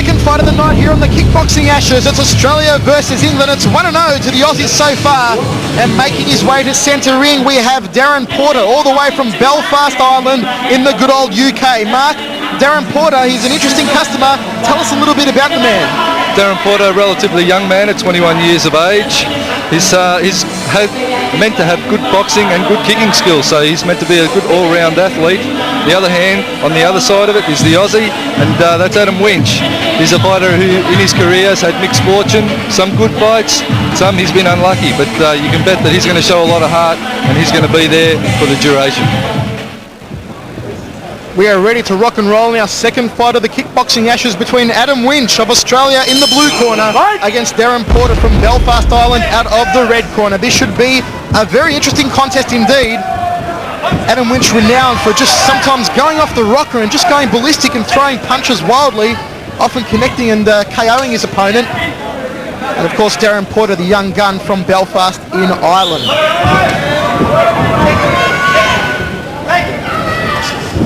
second fight of the night here on the Kickboxing Ashes. It's Australia versus England. It's 1-0 to the Aussies so far. And making his way to centre ring, we have Darren Porter, all the way from Belfast, Ireland, in the good old UK. Mark, Darren Porter, he's an interesting customer. Tell us a little bit about the man. Darren Porter, a relatively young man at 21 years of age. He's meant to have good boxing and good kicking skills, so he's meant to be a good all-round athlete. The other hand, on the other side of it, is the Aussie, and that's Adam Winch. He's a fighter who, in his career, has had mixed fortune, some good fights, some he's been unlucky, but you can bet that he's going to show a lot of heart, and he's going to be there for the duration. We are ready to rock and roll in our second fight of the Kickboxing Ashes between Adam Winch of Australia in the blue corner against Darren Porter from Belfast, Ireland out of the red corner. This should be a very interesting contest indeed. Adam Winch renowned for just sometimes going off the rocker and just going ballistic and throwing punches wildly, often connecting and KOing his opponent. And of course Darren Porter, the young gun from Belfast in Ireland.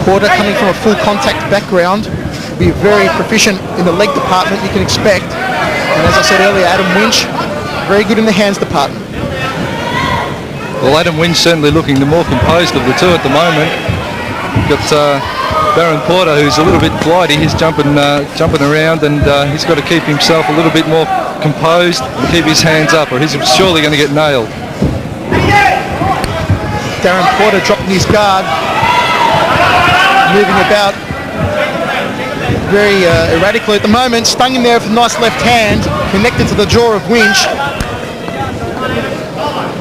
Porter, coming from a full contact background, will be very proficient in the leg department, you can expect. And as I said earlier, Adam Winch, very good in the hands department. Well, Adam Winch certainly looking the more composed of the two at the moment. Got Darren Porter, who's a little bit flighty. He's jumping around, and he's got to keep himself a little bit more composed and keep his hands up, or he's surely going to get nailed. Darren Porter dropping his guard, moving about very erratically at the moment, stung in there with a nice left hand, connected to the jaw of Winch.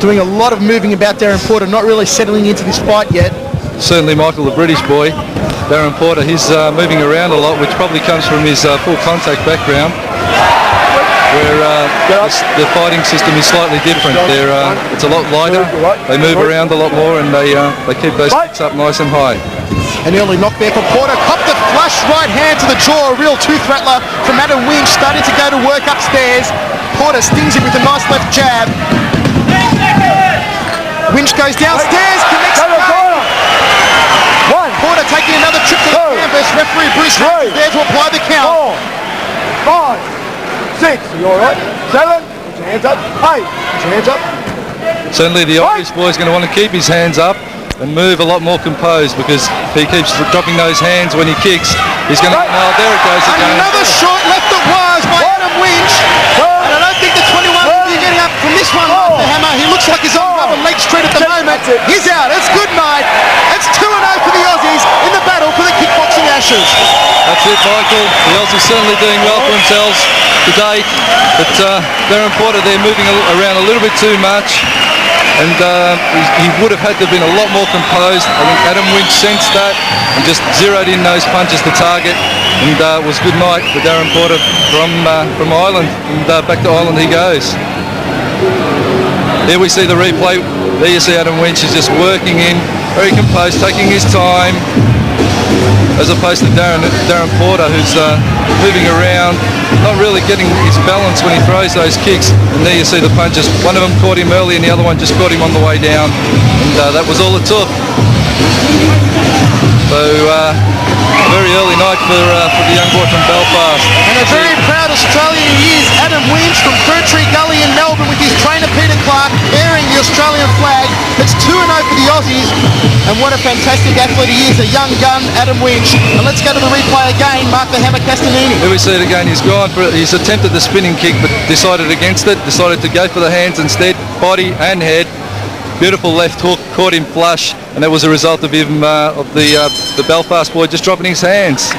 Doing a lot of moving about Darren Porter, not really settling into this fight yet. Certainly Michael, the British boy, Darren Porter, he's moving around a lot, which probably comes from his full contact background, where the fighting system is slightly different. It's a lot lighter, they move around a lot more, and they keep those kicks up nice and high. An early knock there for Porter, copped a flush right hand to the jaw, a real tooth rattler from Adam Winch, starting to go to work upstairs. Porter stings him with a nice left jab. Winch goes downstairs, connects the one. Porter taking another trip to the canvas. Referee Bruce is there to apply the count. 4, 5, 6, you alright? 7, put your hands up. 8, put your hands up. Certainly the obvious boy is going to want to keep his hands up and move a lot more composed, because if he keeps dropping those hands when he kicks, he's going to... Oh, there it goes again. Another short left it was by Adam Winch. And I don't think the 21 will be getting up from this one off the hammer. He looks like he's on rubber leg straight at the moment. He's out. It's good night. It's 2-0 for the Aussies in the battle for the Kickboxing Ashes. That's it, Michael. The Aussies certainly doing well for themselves today. But Darren Porter, they're moving around a little bit too much. And he would have had to have been a lot more composed. I think Adam Winch sensed that and just zeroed in those punches to target. And it was good night for Darren Porter from Ireland. And back to Ireland he goes. Here we see the replay. There you see Adam Winch is just working in, very composed, taking his time, as opposed to Darren Porter, who's moving around, not really getting his balance when he throws those kicks. And there you see the punches. One of them caught him early and the other one just caught him on the way down. And that was all it took. So very early night for the young boy from Belfast. And a very proud Australian he is, Adam Winch from Fir Tree Gully in Melbourne, with his trainer Peter Clark airing the Australian flag. It's 2-0 for the Aussies, and what a fantastic athlete he is, a young gun, Adam Winch. And let's go to the replay again, Mark the Hammer Castellini. Here we see it again. He's attempted the spinning kick, but decided against it, decided to go for the hands instead, body and head. Beautiful left hook, caught him flush, and that was a result of him, the Belfast boy just dropping his hands.